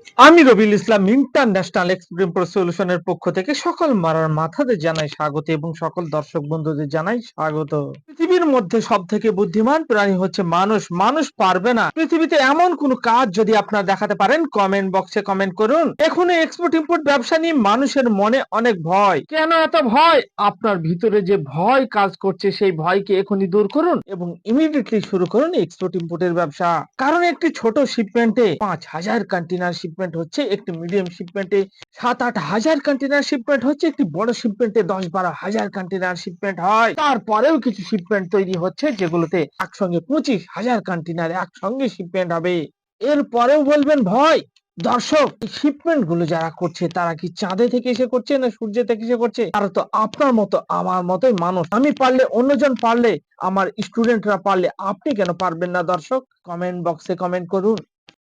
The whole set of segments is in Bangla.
আমি রবিউল ইসলাম ইন্টারন্যাশনাল এক্সপ্রেস সলিউশনের পক্ষ থেকে সকল মারার মাথাদের জানাই স্বাগত এবং সকল দর্শক বন্ধুদের জানাই স্বাগত। পৃথিবীর মধ্যে সব থেকে বুদ্ধিমান প্রাণী হচ্ছে মানুষ। মানুষ পারবে না পৃথিবীতে এমন কোন কাজ যদি আপনারা দেখাতে পারেন, কমেন্ট বক্সে কমেন্ট করুন। এখন এক্সপোর্ট ইম্পোর্ট ব্যবসা নিয়ে মানুষের মনে অনেক ভয়। কেন এত ভয়? আপনার ভিতরে যে ভয় কাজ করছে সেই ভয়কে এখনই দূর করুন এবং ইমিডিয়েটলি শুরু করুন এক্সপোর্ট ইম্পোর্টের ব্যবসা। কারণ একটি ছোট শিপমেন্টে 5,000 কন্টেনার শিপমেন্ট হচ্ছে, একটি মিডিয়াম শিপমেন্টে 7-8 হাজার কন্টেনার শিপমেন্ট হচ্ছে, একটি বড় শিপমেন্টে 10-12 হাজার কন্টেনার শিপমেন্ট হয়। তারপরেও কিছু শিপমেন্ট তৈরি হচ্ছে যেগুলোতে একসঙ্গে 25,000 কন্টেনার একসঙ্গে শিপমেন্ট হবে। এরপরেও বলবেন ভয়। দর্শক, এই শিপমেন্ট গুলো যারা করছে তারা কি চাঁদে থেকে এসে করছে না সূর্য থেকে এসে করছে? তারা তো আপনার মতো আমার মতোই মানুষ। আমি পারলে, অন্যজন পারলে, আমার স্টুডেন্টরা পারলে, আপনি কেন পারবেন না? দর্শক, কমেন্ট বক্সে কমেন্ট করুন।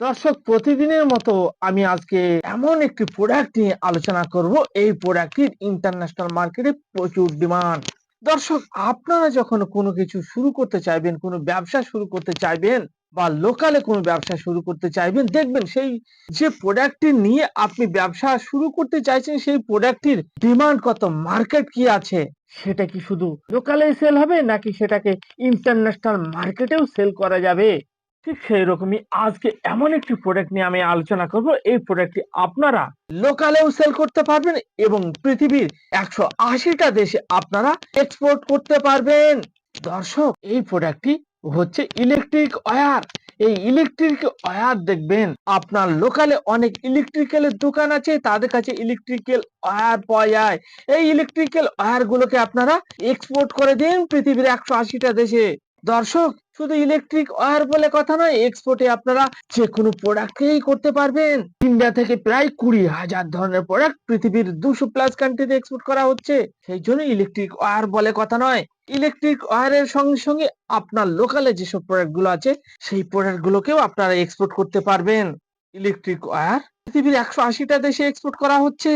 দর্শক, প্রতিদিনের মতো আমি আজকে এমন একটি প্রোডাক্ট নিয়ে আলোচনা করব। এই প্রোডাক্টটির ইন্টারন্যাশনাল মার্কেটে প্রচুর ডিমান্ড। দর্শক, আপনারা যখন কোনো কিছু শুরু করতে চাইবেন, কোনো ব্যবসা শুরু করতে চাইবেন বা লোকালে কোনো ব্যবসা শুরু করতে চাইবেন, দেখবেন সেই যে প্রোডাক্টটি নিয়ে আপনি ব্যবসা শুরু করতে চাইছেন সেই প্রোডাক্টটির ডিমান্ড কত, মার্কেট কি আছে, সেটা কি শুধু লোকালে সেল হবে নাকি সেটাকে ইন্টারন্যাশনাল মার্কেটেও সেল করা যাবে। ঠিক সেই রকমই আজকে এমন একটি প্রোডাক্ট নিয়ে আমি আলোচনা করব। এই প্রোডাক্টটি আপনারা লোকালেও সেল করতে পারবেন এবং পৃথিবীর 180টা দেশে আপনারা এক্সপোর্ট করতে পারবেন। দর্শক, এই প্রোডাক্টটি হচ্ছে ইলেকট্রিক ওয়্যার। এই ইলেকট্রিক ওয়্যার দেখবেন আপনার লোকালে অনেক ইলেকট্রিক্যালের দোকান আছে, তাদের কাছে ইলেকট্রিক্যাল ওয়্যার পাওয়া যায়। এই ইলেকট্রিক্যাল ওয়্যার গুলোকে আপনারা এক্সপোর্ট করে দিন পৃথিবীর 180টা দেশে। দর্শক, শুধু ইলেকট্রিক ওয়্যার বলে কথা নয়, এক্সপোর্টে আপনারা যে কোনো প্রোডাক্টই করতে পারবেন। ইন্ডিয়া থেকে প্রায় 20,000 ধরনের প্রোডাক্ট পৃথিবীর 200+ কান্ট্রিতে এক্সপোর্ট করা হচ্ছে। সেই জন্য ইলেকট্রিক ওয়্যার বলে কথা নয়। ইলেকট্রিক ওয়্যারের সঙ্গে সঙ্গে আপনার লোকালে যেসব প্রোডাক্ট গুলো আছে সেই প্রোডাক্ট গুলোকেও আপনারা এক্সপোর্ট করতে পারবেন। ইলেকট্রিক ওয়্যার পৃথিবীর 180টা দেশে এক্সপোর্ট করা হচ্ছে।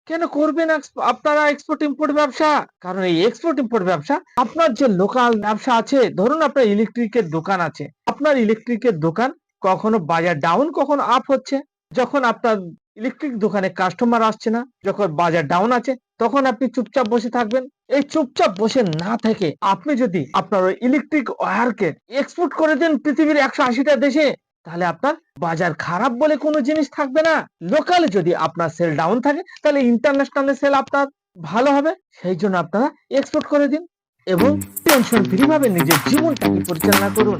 কেন করবেন আপনারা এক্সপোর্ট ইম্পোর্ট ব্যবসা? কারণ এই এক্সপোর্ট ইম্পোর্ট ব্যবসা আপনার যে লোকাল ব্যবসা আছে, ধরুন আপনার ইলেকট্রিকের দোকান আছে, আপনার ইলেকট্রিকের দোকান কখনো বাজার ডাউন কখনো আপ হচ্ছে। যখন আপনার ইলেকট্রিক দোকানে কাস্টমার আসছে না, যখন বাজার ডাউন আছে, তখন আপনি চুপচাপ বসে থাকবেন। এই চুপচাপ বসে না থেকে আপনি যদি আপনার ওই ইলেকট্রিক ওয়্যারকে এক্সপোর্ট করে দেন পৃথিবীর 180টা দেশে, তাহলে আপনার বাজার খারাপ বলে কোনো জিনিস থাকবে না। লোকালে যদি আপনার সেল ডাউন থাকে তাহলে ইন্টারন্যাশনালে সেল আপনার ভালো হবে। সেই জন্য আপনারা এক্সপোর্ট করে দিন এবং টেনশন ফ্রি ভাবে নিজের জীবনটাকে পরিচালনা করুন।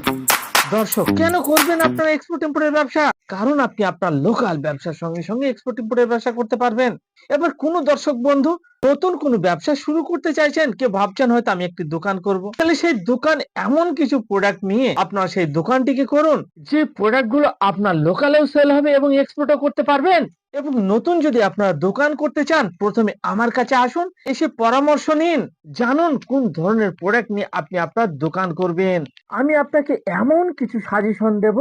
দর্শক, কেন করবেন আপনারা এক্সপোর্ট ইম্পোর্টের ব্যবসা? কারণ আপনি আপনার লোকাল ব্যবসার সঙ্গে সঙ্গে এক্সপোর্ট ইম্পোর্টের ব্যবসা করতে পারবেন। এবার কোন দর্শক বন্ধু নতুন কোনো ব্যবসা শুরু করতে চাইছেন, কেউ ভাবছেন হয়তো আমি একটি দোকান করব, তাহলে সেই দোকান এমন কিছু প্রোডাক্ট নিয়ে আপনার সেই দোকানটিকে করুন যে প্রোডাক্ট গুলো আপনার লোকালেও সেল হবে এবং এক্সপোর্টও করতে পারবেন। এবং নতুন যদি আপনারা দোকান করতে চান, প্রথমে আমার কাছে আসুন, এসে পরামর্শ নিন, জানুন কোন ধরনের প্রোডাক্ট নিয়ে আপনি আপনার দোকান করবেন। আমি আপনাকে এমন কিছু সাজেশন দেব,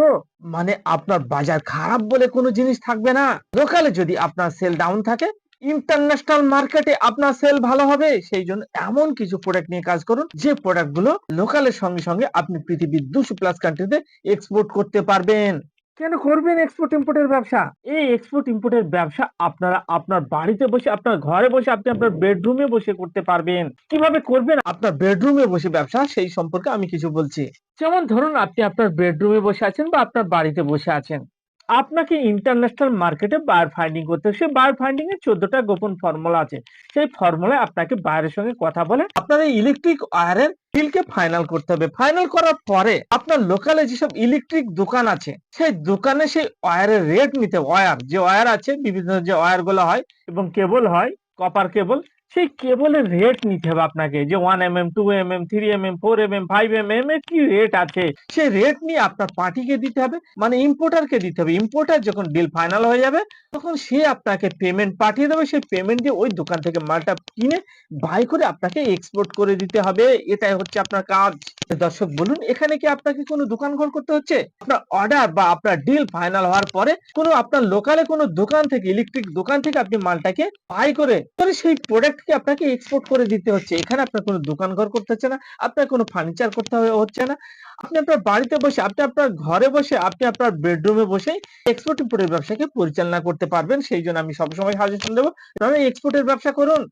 মানে আপনার বাজার খারাপ বলে কোনো জিনিস থাকবে না। লোকালে যদি আপনার সেল ডাউন থাকে, ইন্টারন্যাশনাল মার্কেটে আপনার সেল ভালো হবে। সেই জন্য এমন কিছু প্রোডাক্ট নিয়ে কাজ করুন যে প্রোডাক্ট গুলো লোকালের সঙ্গে সঙ্গে আপনি পৃথিবীর 200+ কান্ট্রিতে এক্সপোর্ট করতে পারবেন। কেন করবেন এক্সপোর্ট ইম্পোর্টের ব্যবসা? এই এক্সপোর্ট ইম্পোর্টের ব্যবসা আপনারা আপনার বাড়িতে বসে, আপনার ঘরে বসে, আপনি আপনার বেডরুমে বসে করতে পারবেন। কিভাবে করবেন আপনার বেডরুমে বসে ব্যবসা, সেই সম্পর্কে আমি কিছু বলছি। যেমন ধরুন আপনি আপনার বেডরুমে বসে আছেন বা আপনার বাড়িতে বসে আছেন, আপনাকে ইন্টারন্যাশনাল মার্কেটে বায়ার ফাইন্ডিং করতে হবে। সেই বায়ার ফাইন্ডিং এর 14টা গোপন ফর্মুলা আছে। সেই ফর্মুলায় আপনাকে বায়ারের সঙ্গে কথা বলে আপনার এই ইলেকট্রিক ওয়্যারের ডিলকে ফাইনাল করতে হবে। ফাইনাল করার পরে আপনার লোকালে যেসব ইলেকট্রিক দোকান আছে সেই দোকানে সেই ওয়্যারের রেট নিতে, ওয়্যার যে ওয়্যার আছে, বিভিন্ন যে ওয়্যার গুলো হয় এবং কেবল হয়, কপার কেবল, সেই কেবলের রেট নিতে হবে আপনাকে, যে 1 mm, 2 mm, 3 mm, 4 mm, 5 mm এর কি রেট আছে সেই রেট নিয়ে আপনার পার্টিকে দিতে হবে, মানে ইম্পোর্টারকে দিতে হবে। ইম্পোর্টার যখন ডিল ফাইনাল হয়ে যাবে তখন সে আপনাকে পেমেন্ট পাঠিয়ে দেবে। সেই পেমেন্ট দিয়ে ওই দোকান থেকে মালটা কিনে বাই করে আপনাকে এক্সপোর্ট করে দিতে হবে। এটাই হচ্ছে আপনার কাজ। দর্শক বলুন, এখানে কি আপনাকে কোনো দোকান ঘর করতে হচ্ছে? আপনার অর্ডার বা আপনার ডিল ফাইনাল হওয়ার পরে কোনো আপনার লোকালে কোনো দোকান থেকে, ইলেকট্রিক দোকান থেকে আপনি মালটাকে বাই করে সেই প্রোডাক্টকে আপনাকে এক্সপোর্ট করে দিতে হচ্ছে। এখানে আপনার কোনো দোকান ঘর করতে হচ্ছে না, আপনার কোনো ফার্নিচার করতে হচ্ছে না। আপনি আপনার বাড়িতে বসে, আপনি আপনার ঘরে বসে, আপনি আপনার বেডরুমে বসেই এক্সপোর্ট ইম্পোর্টের ব্যবসাকে পরিচালনা করতে পারবেন। সেই জন্য আমি সবসময় সাজেশন দেবো, আপনারা এক্সপোর্টের ব্যবসা করুন।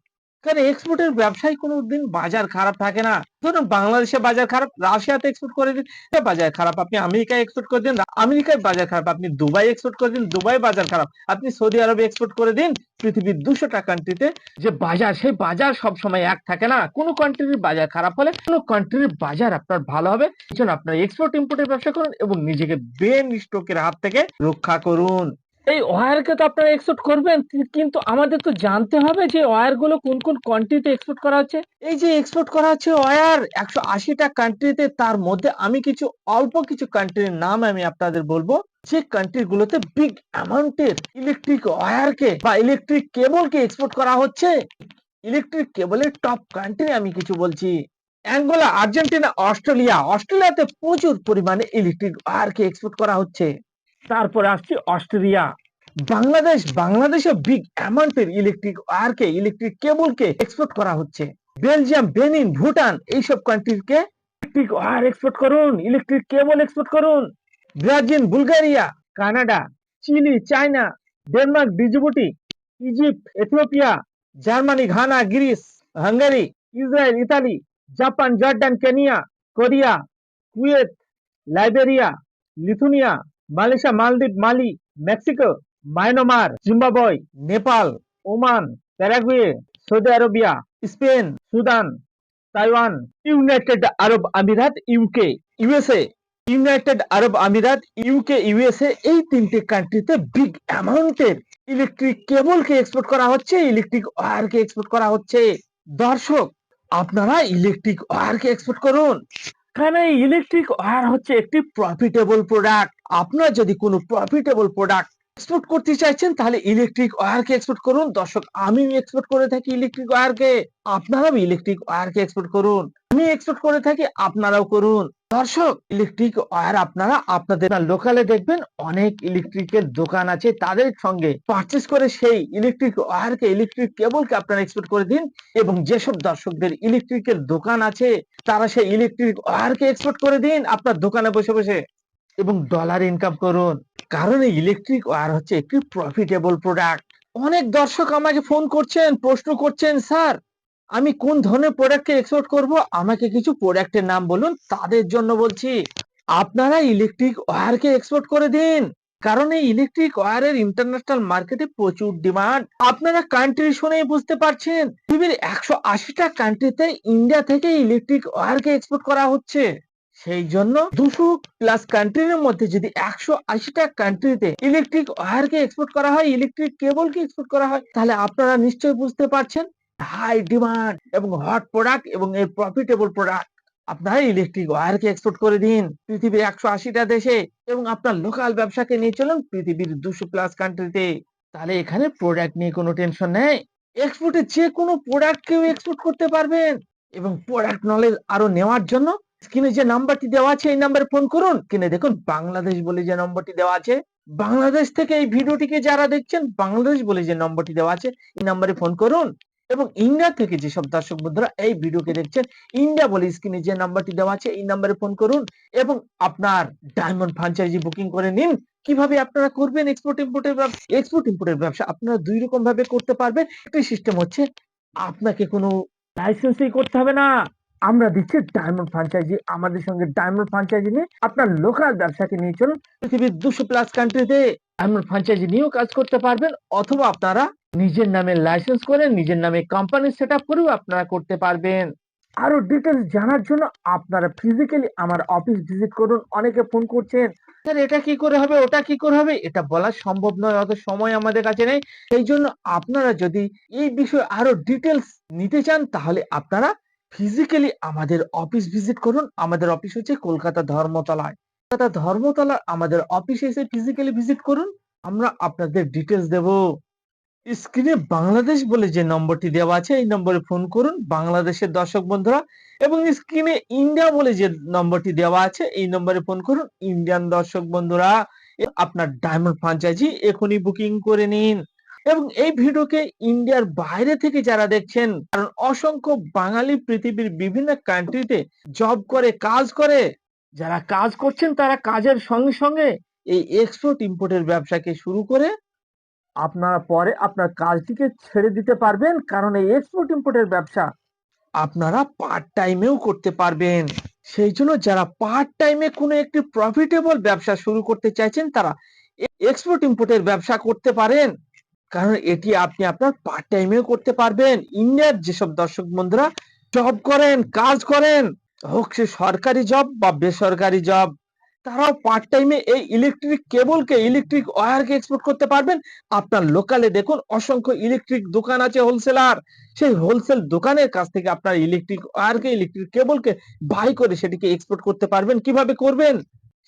কারণ এক্সপোর্টের ব্যবসায় কোনোদিন বাজার খারাপ থাকে না। ধরুন বাংলাদেশে বাজার খারাপ, রাশিয়াতে এক্সপোর্ট করে দিন, বাজার খারাপ। আপনি আমেরিকায় এক্সপোর্ট করে দিন, আমেরিকায় বাজার খারাপ। আপনি দুবাই এক্সপোর্ট করে দিন, দুবাই বাজার খারাপ। আপনি সৌদি আরবে এক্সপোর্ট করে দিন। পৃথিবীর 200টা কান্ট্রিতে যে বাজার, সেই বাজার সবসময় এক থাকে না। কোনো কান্ট্রির বাজার খারাপ হলে কোনো কান্ট্রির বাজার আপনার ভালো হবে। এই জন্য আপনার এক্সপোর্ট ইম্পোর্টের ব্যবসা করুন এবং নিজেকে বেন স্ট্রোকের হাত থেকে রক্ষা করুন। এই ওয়্যারকে তো আপনারা এক্সপোর্ট করবেন, কিন্তু আমাদের তো জানতে হবে যে ওয়্যার গুলো কোন কোন কান্ট্রিতে এক্সপোর্ট করা হচ্ছে। এই যে এক্সপোর্ট করা হচ্ছে ওয়্যার 180টা কান্ট্রিতে, তার মধ্যে আমি কিছু অল্প কিছু কান্ট্রির নাম আমি আপনাদের বলবো, যে কান্ট্রি গুলোতে বিগ অ্যামাউন্টের ইলেকট্রিক ওয়্যারকে বা ইলেকট্রিক কেবলকে এক্সপোর্ট করা হচ্ছে। ইলেকট্রিক কেবলের টপ কান্ট্রি আমি কিছু বলছি। Angola, Argentina, Australia. অস্ট্রেলিয়াতে প্রচুর পরিমাণে ইলেকট্রিক ওয়্যারকে এক্সপোর্ট করা হচ্ছে। তারপরে আসছে অস্ট্রেলিয়া। বাংলাদেশে বিগ অ্যামাউন্টের ইলেকট্রিক ওয়্যারকে, ইলেকট্রিক কেবলকে এক্সপোর্ট করা হচ্ছে। বেলজিয়াম, বেনিন, ভুটান এইসব কান্ট্রিকে ইলেকট্রিক ওয়্যার এক্সপোর্ট করুন, ইলেকট্রিক কেবল এক্সপোর্ট করুন। Brazil, Bulgaria, Canada, Chile, China, Denmark, Djibouti, Egypt, Ethiopia, Germany, Ghana, Greece, Hungary, Israel, Italy, Japan, Jordan, Kenya, Korea, Kuwait, Liberia, Lithuania, Malaysia, মালদ্বীপ, Mali, Mexico, Myanmar, Zimbabwe, Nepal, Oman, Paraguay, Saudi Arabia, Spain, Sudan, Taiwan, United Arab আমিরাত, ইউকে, ইউএসএ, ইউনাইটেড আরব আমিরাত, ইউকে, ইউএসএ, এই 3টে কান্ট্রিতে বিগ অ্যামাউন্টের ইলেকট্রিক কেবলকে এক্সপোর্ট করা হচ্ছে, ইলেকট্রিক ওয়্যারকে এক্সপোর্ট করা হচ্ছে। দর্শক, আপনারা ইলেকট্রিক ওয়্যারকে এক্সপোর্ট করুন। কারণ এই ইলেকট্রিক ওয়্যার হচ্ছে একটি প্রফিটেবল প্রোডাক্ট। আপনার যদি কোনো প্রফিটেবল প্রোডাক্ট এক্সপোর্ট করতে চাইছেন, তাহলে ইলেকট্রিক ওয়্যারকে এক্সপোর্ট করুন। দর্শক, আমি এক্সপোর্ট করে থাকি ইলেকট্রিক ওয়্যারকে, আপনারা ইলেকট্রিক ওয়্যারকে এক্সপোর্ট করুন। আমি এক্সপোর্ট করে থাকি, আপনারাও করুন। দর্শক, ইলেকট্রিক ওয়্যার আপনারা আপনাদের লোকালে দেখবেন অনেক ইলেকট্রিকের দোকান আছে, তাদের সঙ্গে পারচেজ করে সেই ইলেকট্রিক ওয়্যারকে, ইলেকট্রিক কেবলকে আপনারা এক্সপোর্ট করে দিন। এবং যেসব দর্শকদের ইলেকট্রিকের দোকান আছে, তারা সেই ইলেকট্রিক ওয়্যারকে এক্সপোর্ট করে দিন আপনার দোকানে বসে বসে এবং ডলার ইনকাম করুন। কারণ এই ইলেকট্রিক ওয়্যার হচ্ছে একটি প্রফিটেবল প্রোডাক্ট। অনেক দর্শক আমাকে ফোন করছেন, প্রশ্ন করছেন, স্যার আমি কোন ধরনের প্রোডাক্টকে এক্সপোর্ট করব, আমাকে কিছু প্রোডাক্টের নাম বলুন। তাদের জন্য বলছি, আপনারা ইলেকট্রিক ওয়্যারকে এক্সপোর্ট করে দিন। কারণ এই ইলেকট্রিক ওয়্যারের ইন্টারন্যাশনাল মার্কেটে প্রচুর ডিমান্ড। আপনারা কান্ট্রি শুনেই বুঝতে পারছেন, পৃথিবীর 180টা কান্ট্রিতে ইন্ডিয়া থেকে ইলেকট্রিক ওয়্যারকে এক্সপোর্ট করা হচ্ছে। সেই জন্য 200+ কান্ট্রির মধ্যে যদি 180টা কান্ট্রিতে ইলেকট্রিক ওয়্যারকে এক্সপোর্ট করা হয়, ইলেকট্রিক কেবলকে এক্সপোর্ট করা হয়, তাহলে আপনারা নিশ্চয়ই বুঝতে পারছেন হাই ডিমান্ড এবং হট প্রোডাক্ট এবং এর প্রফিটেবল প্রোডাক্ট। আপনারা ইলেকট্রিক ওয়্যারকে এক্সপোর্ট করে দিন পৃথিবীর 180টা দেশে এবং আপনার লোকাল ব্যবসাকে নিয়ে চলুন পৃথিবীর 200+ কান্ট্রিতে। তাহলে এখানে প্রোডাক্ট নিয়ে কোনো টেনশন নেই। এক্সপোর্টে যে কোনো প্রোডাক্ট কেউ এক্সপোর্ট করতে পারবেন। এবং প্রোডাক্ট নলেজ আরো নেওয়ার জন্য স্ক্রিনে যে নাম্বারটি দেওয়া আছে, এই নাম্বারে ফোন করুন। স্ক্রিনে দেখুন বাংলাদেশ বলে যে নম্বরটি দেওয়া আছে, বাংলাদেশ থেকে এই ভিডিওটিকে যারা দেখছেন, বাংলাদেশ বলে যে নম্বরটি দেওয়া আছে, এই নাম্বারে ফোন করুন। এবং ইন্ডিয়া থেকে যেসব দর্শক বন্ধুরা এই ভিডিওকে দেখছেন, ইন্ডিয়া বলে স্ক্রিনে যে নাম্বারটি দেওয়া আছে, এই নাম্বারে ফোন করুন এবং আপনার ডায়মন্ড ফ্র্যাঞ্চাইজি বুকিং করে নিন। কিভাবে আপনারা করবেন এক্সপোর্ট ইম্পোর্টের ব্যবসা? এক্সপোর্ট ইম্পোর্টের ব্যবসা আপনারা 2 রকম ভাবে করতে পারবেন। একটি সিস্টেম হচ্ছে, আপনাকে কোনো লাইসেন্সই করতে হবে না। আমরা দিচ্ছি ডায়মন্ড ফ্র্যাঞ্চাইজি। আমাদের সঙ্গে ডায়মন্ড ফ্র্যাঞ্চাইজি নিয়ে আপনার লোকাল ব্যবসাকে নিয়ে চলুন পৃথিবীর 200+ কান্ট্রিতে। ডায়মন্ড ফ্র্যাঞ্চাইজি নিয়েও কাজ করতে পারবেন, অথবা আপনারা নিজের নামে লাইসেন্স করে নিজের নামে কোম্পানি সেটআপ করেও আপনারা করতে পারবেন। আরো ডিটেইলস জানার জন্য আপনারা ফিজিক্যালি আমার অফিস ভিজিট করুন। অনেকে ফোন করছেন, স্যার এটা কি করে হবে, ওটা কি করে হবে, এটা বলা সম্ভব নয়, অত সময় আমাদের কাছে নেই। সেই জন্য আপনারা যদি এই বিষয়ে আরো ডিটেইলস নিতে চান, তাহলে আপনারা ফিজিক্যালি আমাদের অফিস ভিজিট করুন। আমাদের অফিস হচ্ছে কলকাতা ধর্মতলায়। কলকাতা ধর্মতলায় আমাদের অফিসে এসে ফিজিক্যালি ভিজিট করুন, আমরা আপনাদের ডিটেইলস দেব। স্ক্রিনে বাংলাদেশ বলে যে নম্বরটি দেওয়া আছে, এই নম্বরে ফোন করুন। বাংলাদেশের দর্শক বন্ধুরা এবং স্ক্রিনে ইন্ডিয়া বলে যে নম্বরটি দেওয়া আছে এই নম্বরে ফোন করুন। ইন্ডিয়ান দর্শক বন্ধুরা, আপনার ডায়মন্ড ফ্র্যাঞ্চাইজি এখনই বুকিং করে নিন। এবং এই ভিডিওকে ইন্ডিয়ার বাইরে থেকে যারা দেখছেন, কারণ অসংখ্য বাঙালি পৃথিবীর বিভিন্ন কান্ট্রিতে জব করে, কাজ করে, যারা কাজ করছেন তারা কাজের সঙ্গে সঙ্গে এই এক্সপোর্ট ইম্পোর্টের ব্যবসাকে শুরু করে আপনারা পরে আপনার কাজটিকে ছেড়ে দিতে পারবেন, কারণ এই এক্সপোর্ট ইম্পোর্টের ব্যবসা আপনারা পার্ট টাইমেও করতে পারবেন। সেই জন্য যারা পার্ট টাইমে কোনো একটি প্রফিটেবল ব্যবসা শুরু করতে চাইছেন তারা এক্সপোর্ট ইম্পোর্টের ব্যবসা করতে পারেন, কারণ এটি আপনি আপনার পার্ট টাইমেও করতে পারবেন। ইন্ডিয়ার যেসব দর্শক বন্ধুরা জব করেন, কাজ করেন, হোক সে সরকারি জব বা বেসরকারি জব, তারাও পার্ট টাইমে এই ইলেকট্রিক কেবলকে, ইলেকট্রিক ওয়্যারকে এক্সপোর্ট করতে পারবেন। আপনার লোকালে দেখুন অসংখ্য ইলেকট্রিক দোকান আছে, হোলসেলার। সেই হোলসেল দোকানের কাছ থেকে আপনার ইলেকট্রিক ওয়্যারকে, ইলেকট্রিক কেবলকে বাই করে সেটিকে এক্সপোর্ট করতে পারবেন। কিভাবে করবেন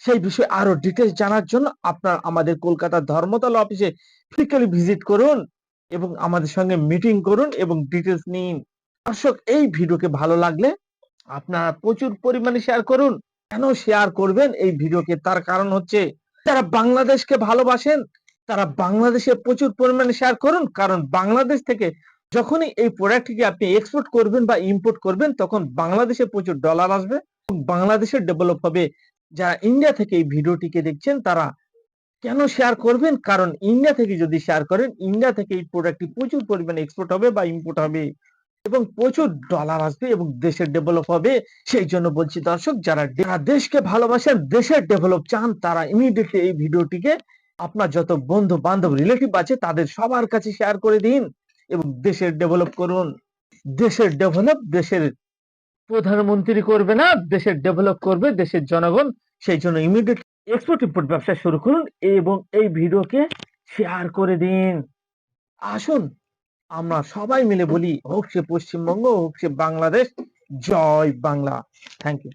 সেই বিষয়ে আরো ডিটেইলস জানার জন্য আপনার আমাদের কলকাতার ধর্মতলা অফিসে ফিজিক্যালি ভিজিট করুন এবং আমাদের সঙ্গে মিটিং করুন এবং ডিটেইলস নিন। দর্শক, এই ভিডিওকে ভালো লাগলে আপনারা প্রচুর পরিমাণে শেয়ার করুন। কেন শেয়ার করবেন এই ভিডিওকে? তার কারণ হচ্ছে যারা বাংলাদেশকে ভালোবাসেন তারা বাংলাদেশে প্রচুর পরিমাণে শেয়ার করুন, কারণ বাংলাদেশ থেকে যখনই এই প্রোডাক্টটিকে আপনি এক্সপোর্ট করবেন বা ইম্পোর্ট করবেন তখন বাংলাদেশে প্রচুর ডলার আসবে এবং বাংলাদেশের ডেভেলপ হবে। যারা ইন্ডিয়া থেকে এই ভিডিওটিকে দেখছেন তারা কেন শেয়ার করবেন? কারণ ইন্ডিয়া থেকে যদি শেয়ার করেন, ইন্ডিয়া থেকে এই প্রোডাক্টটি প্রচুর পরিমাণে এক্সপোর্ট হবে বা ইম্পোর্ট হবে এবং প্রচুর ডলার আসবে এবং দেশের ডেভেলপ হবে। সেই জন্য বলছি দর্শক, যারা দেশকে ভালোবাসেন, দেশের ডেভেলপ চান, তারা ইমিডিয়েটলি এই ভিডিওটিকে আপনার যত বন্ধু বান্ধব রিলেটিভ আছে তাদের সবার কাছে শেয়ার করে দিন এবং দেশের ডেভেলপ করুন। দেশের ডেভেলপ দেশের প্রধানমন্ত্রী করবে না, দেশের ডেভেলপ করবে দেশের জনগণ। সেই জন্য ইমিডিয়েট এক্সপোর্ট ইম্পোর্ট ব্যবসা শুরু করুন এবং এই ভিডিওকে শেয়ার করে দিন। আসুন আমরা সবাই মিলে বলি, হোক সে পশ্চিমবঙ্গ, হোক সে বাংলাদেশ, জয় বাংলা। Thank you.